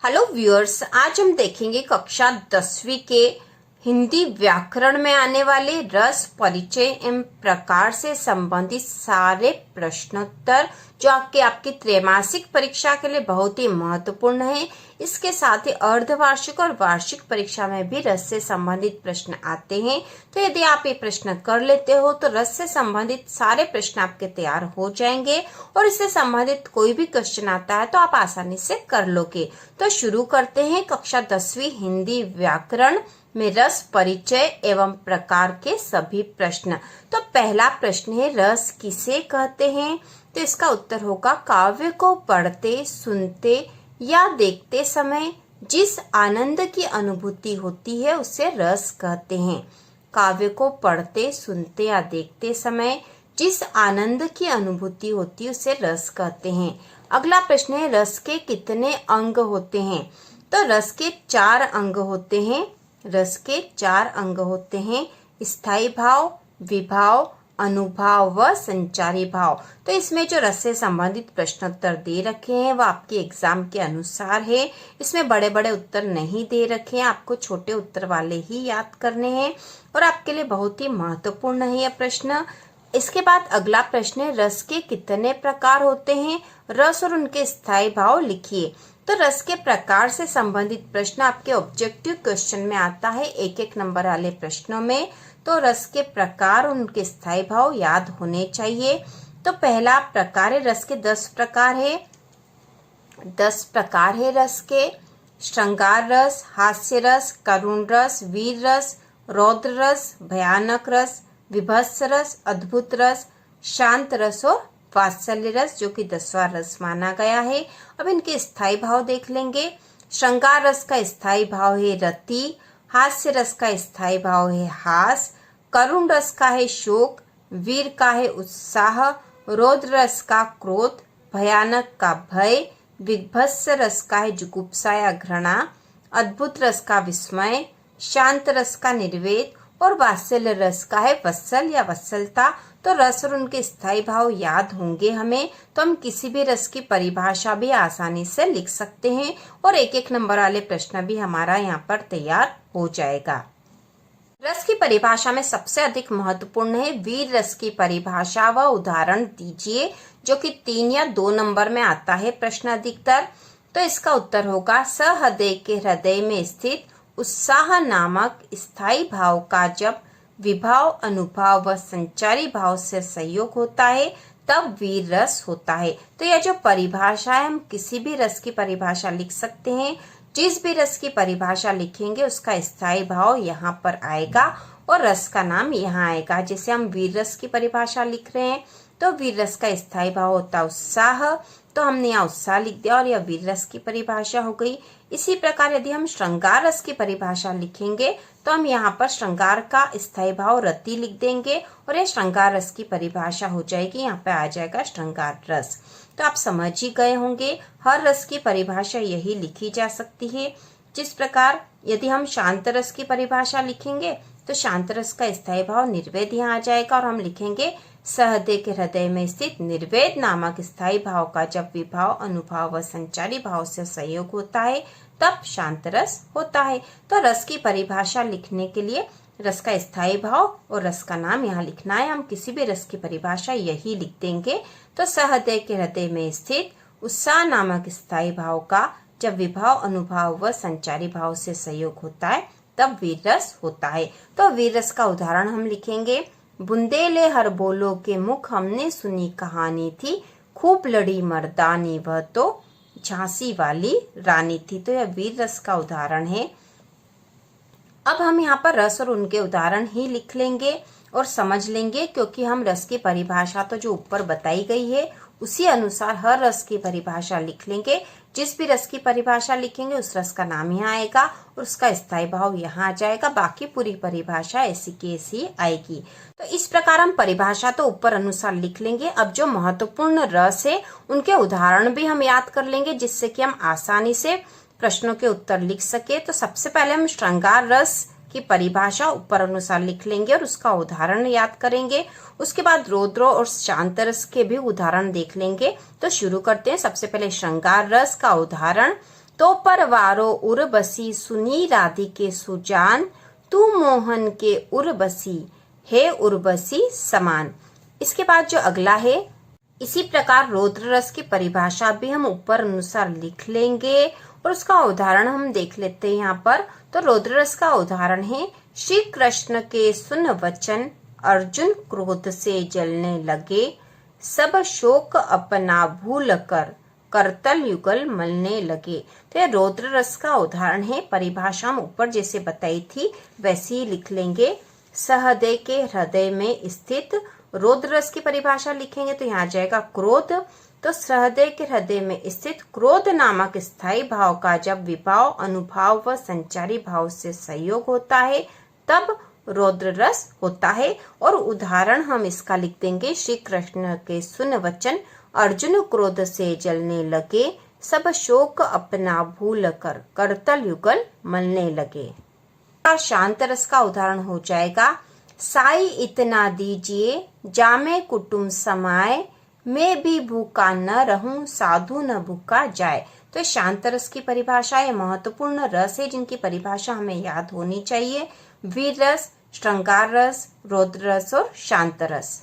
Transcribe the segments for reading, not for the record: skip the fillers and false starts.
Hello viewers, आज हम देखेंगे कक्षा 10वीं के हिंदी व्याकरण में आने वाले रस परिचय एवं प्रकार से संबंधित सारे प्रश्नोत्तर जो आपकी त्रैमासिक परीक्षा के लिए बहुत ही महत्वपूर्ण है। इसके साथ ही अर्धवार्षिक और वार्षिक परीक्षा में भी रस से संबंधित प्रश्न आते हैं। तो यदि आप ये प्रश्न कर लेते हो तो रस से संबंधित सारे प्रश्न आपके तैयार हो जाएंगे और इससे संबंधित कोई भी क्वेश्चन आता है तो आप आसानी से कर लोगे। तो शुरू करते हैं कक्षा 10वीं हिंदी व्याकरण में रस परिचय एवं प्रकार के सभी प्रश्न। तो पहला प्रश्न है, रस किसे कहते हैं? तो इसका उत्तर होगा, काव्य को पढ़ते, सुनते या देखते समय जिस आनंद की अनुभूति होती है उसे रस कहते हैं। काव्य को पढ़ते, सुनते या देखते समय जिस आनंद की अनुभूति होती है उसे रस कहते हैं। अगला प्रश्न है, रस के कितने अंग होते हैं? तो रस के 4 अंग होते हैं। रस के 4 अंग होते हैं, स्थायी भाव, विभाव, अनुभाव व संचारी भाव। तो इसमें जो रस से संबंधित प्रश्नोत्तर दे रखे हैं वह आपके एग्जाम के अनुसार है। इसमें बड़े बड़े उत्तर नहीं दे रखे हैं, आपको छोटे उत्तर वाले ही याद करने हैं और आपके लिए बहुत ही महत्वपूर्ण है यह प्रश्न। इसके बाद अगला प्रश्न है, रस के कितने प्रकार होते हैं? रस और उनके स्थायी भाव लिखिए। तो रस के प्रकार से संबंधित प्रश्न आपके ऑब्जेक्टिव क्वेश्चन में आता है, एक एक नंबर वाले प्रश्नों में। तो रस के प्रकार और उनके स्थायी भाव याद होने चाहिए। तो पहला प्रकार है, रस के 10 प्रकार है। 10 प्रकार है रस के, श्रृंगार रस, हास्य रस, करुण रस, वीर रस, रौद्र रस, भयानक रस, विभत्स रस, अद्भुत रस, शांत रस और वात्सल्य रस, जो कि 10वां रस माना गया है। अब इनके स्थायी भाव देख लेंगे। श्रृंगार रस का स्थायी भाव है रति, हास्य रस का स्थायी भाव है हास, करुण रस का है शोक, वीर का है उत्साह, रौद्र रस का क्रोध, भयानक का भय, विभत्स रस का है जुगुप्सा या घृणा, अद्भुत रस का विस्मय, शांत रस का निर्वेद और वात्सल्य रस का है वत्सल या वत्सलता। तो रस और उनके स्थायी भाव याद होंगे हमें, तो हम किसी भी रस की परिभाषा भी आसानी से लिख सकते हैं और एक एक नंबर वाले प्रश्न भी हमारा यहाँ पर तैयार हो जाएगा। रस की परिभाषा में सबसे अधिक महत्वपूर्ण है वीर रस की परिभाषा व उदाहरण दीजिए, जो कि 3 या 2 नंबर में आता है प्रश्न अधिकतर। तो इसका उत्तर होगा, सहृदय के हृदय में स्थित उत्साह नामक स्थायी भाव का जब विभाव, अनुभाव व संचारी भाव से संयोग होता है तब वीर रस होता है। तो यह जो परिभाषा है, हम किसी भी रस की परिभाषा लिख सकते हैं। जिस भी रस की परिभाषा लिखेंगे उसका स्थायी भाव यहाँ पर आएगा और रस का नाम यहाँ आएगा। जैसे हम वीर रस की परिभाषा लिख रहे हैं तो वीर रस का स्थायी भाव होता है उत्साह, तो हमने यहाँ उत्साह लिख दिया और यह वीर रस की परिभाषा हो गई। इसी प्रकार यदि हम श्रृंगार रस की परिभाषा लिखेंगे तो हम यहाँ पर श्रृंगार का स्थायी भाव रति लिख देंगे और यह श्रृंगार रस की परिभाषा हो जाएगी। यहाँ पे आ जाएगा श्रृंगार रस। तो आप समझ ही गए होंगे, हर रस की परिभाषा यही लिखी जा सकती है। जिस प्रकार यदि हम शांत रस की परिभाषा लिखेंगे तो शांत रस का स्थायी भाव निर्वेद यहाँ आ जाएगा और हम लिखेंगे, सहृदय के हृदय में स्थित निर्वेद नामक स्थायी भाव का जब विभाव, अनुभाव व संचारी भाव से संयोग होता है तब शांत रस होता है। तो रस की परिभाषा लिखने के लिए रस का स्थायी भाव और रस का नाम यहाँ लिखना है। हम किसी भी रस की परिभाषा यही लिख देंगे। तो सहृदय के हृदय में स्थित उत्साह नामक स्थायी भाव का जब विभाव, अनुभाव व संचारी भाव से संयोग होता है तब वीर रस होता है। तो वीर रस का उदाहरण हम लिखेंगे, बुंदेले हर बोलो के मुख हमने सुनी कहानी थी, खूब लड़ी मर्दानी वह तो झांसी वाली रानी थी। तो यह वीर रस का उदाहरण है। अब हम यहाँ पर रस और उनके उदाहरण ही लिख लेंगे और समझ लेंगे, क्योंकि हम रस की परिभाषा तो जो ऊपर बताई गई है उसी अनुसार हर रस की परिभाषा लिख लेंगे। जिस भी रस की परिभाषा लिखेंगे उस रस का नाम यहाँ आएगा और उसका स्थायी भाव यहाँ आ जाएगा। बाकी पूरी परिभाषा ऐसी की ऐसी आएगी। तो इस प्रकार हम परिभाषा तो ऊपर अनुसार लिख लेंगे। अब जो महत्वपूर्ण रस है उनके उदाहरण भी हम याद कर लेंगे, जिससे कि हम आसानी से प्रश्नों के उत्तर लिख सके। तो सबसे पहले हम श्रृंगार रस की परिभाषा ऊपर अनुसार लिख लेंगे और उसका उदाहरण याद करेंगे। उसके बाद रौद्र और शांत रस के भी उदाहरण देख लेंगे। तो शुरू करते हैं। सबसे पहले श्रृंगार रस का उदाहरण, तो तो परवारो उर्वशी सुनी राधिके सुजान, तू मोहन के उर्वशी हे उर्वशी समान। इसके बाद जो अगला है, इसी प्रकार रौद्र रस की परिभाषा भी हम ऊपर अनुसार लिख लेंगे और उसका उदाहरण हम देख लेते हैं यहाँ पर। तो रौद्र रस का उदाहरण है, श्री कृष्ण के सुन वचन, अर्जुन क्रोध से जलने लगे, सब शोक अपना भूल कर करतल युगल मलने लगे। तो यह रौद्र रस का उदाहरण है। परिभाषा हम ऊपर जैसे बताई थी वैसे ही लिख लेंगे। सहदय के हृदय में स्थित रौद्र रस की परिभाषा लिखेंगे तो यहाँ आ जाएगा क्रोध। तो सहदय के हृदय में स्थित क्रोध नामक स्थायी भाव का जब विभाव, अनुभाव व संचारी भाव से संयोग होता है तब रौद्र रस होता है। और उदाहरण हम इसका लिख देंगे, श्री कृष्ण के सुन वचन, अर्जुन क्रोध से जलने लगे, सब शोक अपना भूल कर करतल युगल मलने लगे। शांत रस का उदाहरण हो जाएगा, साई इतना दीजिए जामे कुटुम समाए, मैं भी भूखा न रहूं साधु न भूखा जाए। तो शांत रस की परिभाषा है, महत्वपूर्ण रस है जिनकी परिभाषा हमें याद होनी चाहिए। वीर रस, श्रृंगार रस, रौद्र रस और शांत रस।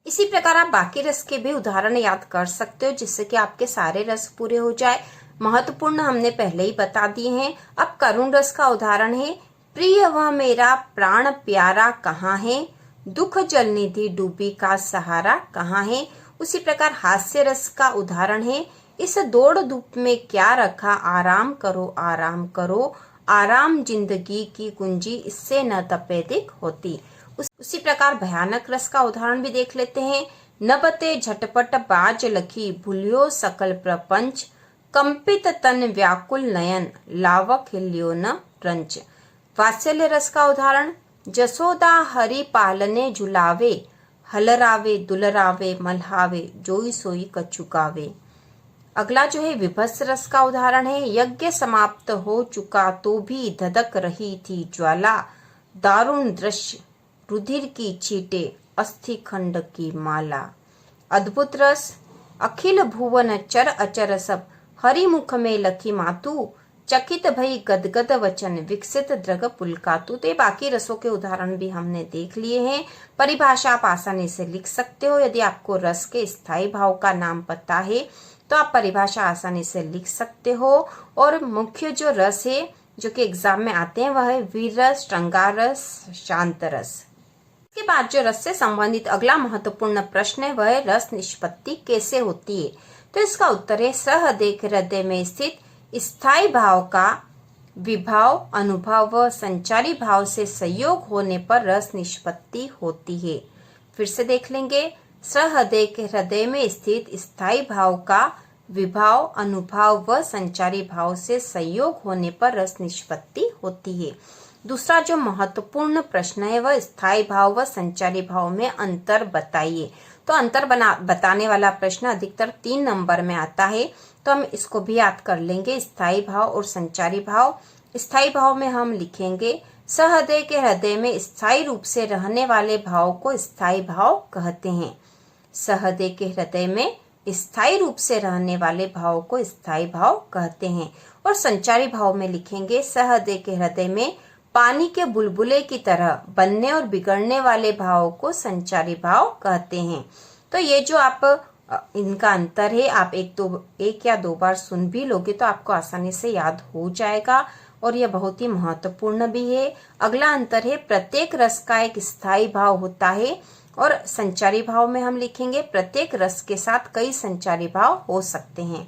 इसी प्रकार आप बाकी रस के भी उदाहरण याद कर सकते हो जिससे कि आपके सारे रस पूरे हो जाए। महत्वपूर्ण हमने पहले ही बता दिए हैं। अब करुण रस का उदाहरण है, प्रिय वह मेरा प्राण प्यारा कहाँ है, दुख जलनिधि डूबी का सहारा कहाँ है। उसी प्रकार हास्य रस का उदाहरण है, इस दौड़ धूप में क्या रखा, आराम करो आराम करो, आराम जिंदगी की कुंजी इससे न तपेदिक होती। उसी प्रकार भयानक रस का उदाहरण भी देख लेते हैं, नबते झटपट बाज लखी, भूलियो सकल प्रपंच, कंपित तन व्याकुल नयन, लावक हिलियो न रंच। वात्सल्य रस का उदाहरण, जसोदा हरि पालने झुलावे, हलरावे दुलरावे मल्हावे, जोई सोई कचुकावे। अगला जो है विभत्स रस का उदाहरण है, यज्ञ समाप्त हो चुका तो भी धधक रही थी ज्वाला, दारुण दृश्य रुधिर की छीटे, अस्थि खंड की माला। अद्भुत रस, अखिल भुवन चर अचर सब, हरि मुख में लखी मातु, चकित भई गदगद वचन, विकसित द्रग पुलकातु। तो बाकी रसों के उदाहरण भी हमने देख लिए हैं। परिभाषा आप आसानी से लिख सकते हो। यदि आपको रस के स्थायी भाव का नाम पता है तो आप परिभाषा आसानी से लिख सकते हो। और मुख्य जो रस है जो कि एग्जाम में आते हैं वह है वीर रस, श्रृंगार रस, शांत रस। इसके बाद जो रस से संबंधित अगला महत्वपूर्ण प्रश्न है वह रस निष्पत्ति कैसे होती है। तो इसका उत्तर है, सहृदय हृदय में स्थित स्थायी भाव का विभाव, अनुभाव व संचारी भाव से संयोग होने पर रस निष्पत्ति होती है। फिर से देख लेंगे, सहृदय के हृदय में स्थित स्थायी भाव का विभाव, अनुभाव व संचारी भाव से संयोग होने पर रस निष्पत्ति होती है। दूसरा जो महत्वपूर्ण प्रश्न है वह स्थायी भाव व संचारी भाव में अंतर बताइए। तो अंतर बताने वाला प्रश्न अधिकतर 3 नंबर में आता है, तो हम इसको भी याद कर लेंगे, स्थायी भाव और संचारी भाव। स्थायी भाव में हम लिखेंगे, सहृदय के हृदय में स्थायी रूप से रहने वाले भाव को स्थायी भाव कहते हैं। सहृदय के हृदय में स्थायी रूप से रहने वाले भाव को स्थायी भाव कहते हैं। और संचारी भाव में लिखेंगे, सहृदय के हृदय में पानी के बुलबुले की तरह बनने और बिगड़ने वाले भाव को संचारी भाव कहते हैं। तो ये जो आप इनका अंतर है, आप एक या दो बार सुन भी लोगे तो आपको आसानी से याद हो जाएगा और यह बहुत ही महत्वपूर्ण भी है। अगला अंतर है, प्रत्येक रस का एक स्थायी भाव होता है और संचारी भाव में हम लिखेंगे प्रत्येक रस के साथ कई संचारी भाव हो सकते हैं।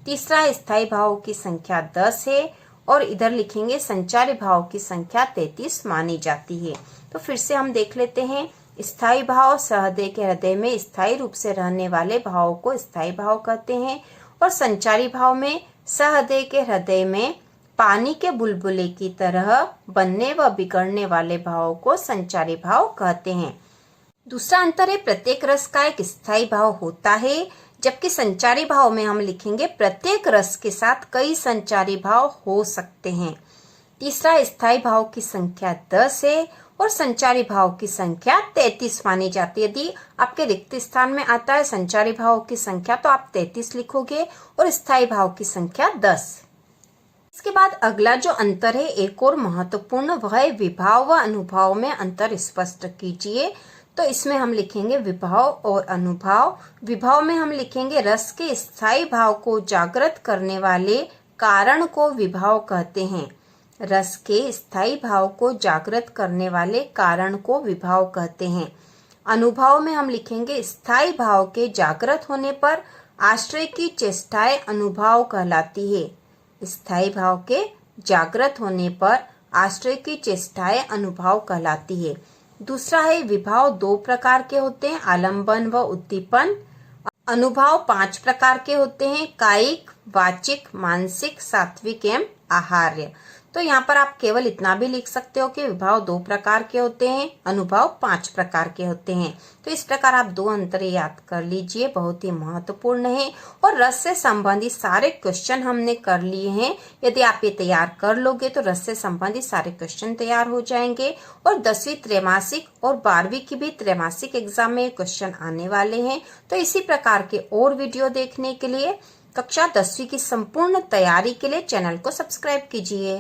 तीसरा, स्थायी भाव की संख्या 10 है और इधर लिखेंगे संचारी भाव की संख्या 33 मानी जाती है। तो फिर से हम देख लेते हैं, स्थायी भाव सहृदय के हृदय में स्थायी रूप से रहने वाले भाव को स्थायी भाव कहते हैं और संचारी भाव में सहृदय के हृदय में पानी के बुलबुले की तरह बनने व बिगड़ने वाले भाव को संचारी भाव कहते हैं। दूसरा अंतर है, प्रत्येक रस का एक स्थायी भाव होता है, जबकि संचारी भाव में हम लिखेंगे प्रत्येक रस के साथ कई संचारी भाव हो सकते हैं। तीसरा, स्थायी भाव की संख्या 10 है और संचारी भाव की संख्या 33 मानी जाती है। यदि आपके रिक्त स्थान में आता है संचारी भाव की संख्या तो आप 33 लिखोगे और स्थायी भाव की संख्या 10। बाद अगला जो अंतर है एक और महत्वपूर्ण, वह है विभाव व अनुभाव में अंतर स्पष्ट कीजिए। तो इसमें हम लिखेंगे विभाव और अनुभाव। विभाव में हम लिखेंगे रस के स्थायी भाव को जागृत करने वाले कारण को विभाव कहते हैं। रस के स्थायी भाव को जागृत करने वाले कारण को विभाव कहते हैं। अनुभाव में हम लिखेंगे स्थायी भाव के जागृत होने पर आश्रय की चेष्टाएं अनुभाव कहलाती है। स्थायी भाव के जागृत होने पर आश्रय की चेष्टाएं अनुभाव कहलाती है। दूसरा है विभाव 2 प्रकार के होते हैं, आलंबन व उद्दीपन। अनुभाव 5 प्रकार के होते हैं, कायिक, वाचिक, मानसिक, सात्विक एवं आहार्य। तो यहाँ पर आप केवल इतना भी लिख सकते हो कि विभाव 2 प्रकार के होते हैं, अनुभाव 5 प्रकार के होते हैं। तो इस प्रकार आप 2 अंतर याद कर लीजिए, बहुत ही महत्वपूर्ण है। और रस से संबंधित सारे क्वेश्चन हमने कर लिए हैं। यदि आप ये तैयार कर लोगे तो रस से संबंधित सारे क्वेश्चन तैयार हो जाएंगे। और 10वीं त्रैमासिक और 12वीं की भी त्रैमासिक एग्जाम में क्वेश्चन आने वाले हैं। तो इसी प्रकार के और वीडियो देखने के लिए कक्षा 10वीं की संपूर्ण तैयारी के लिए चैनल को सब्सक्राइब कीजिए।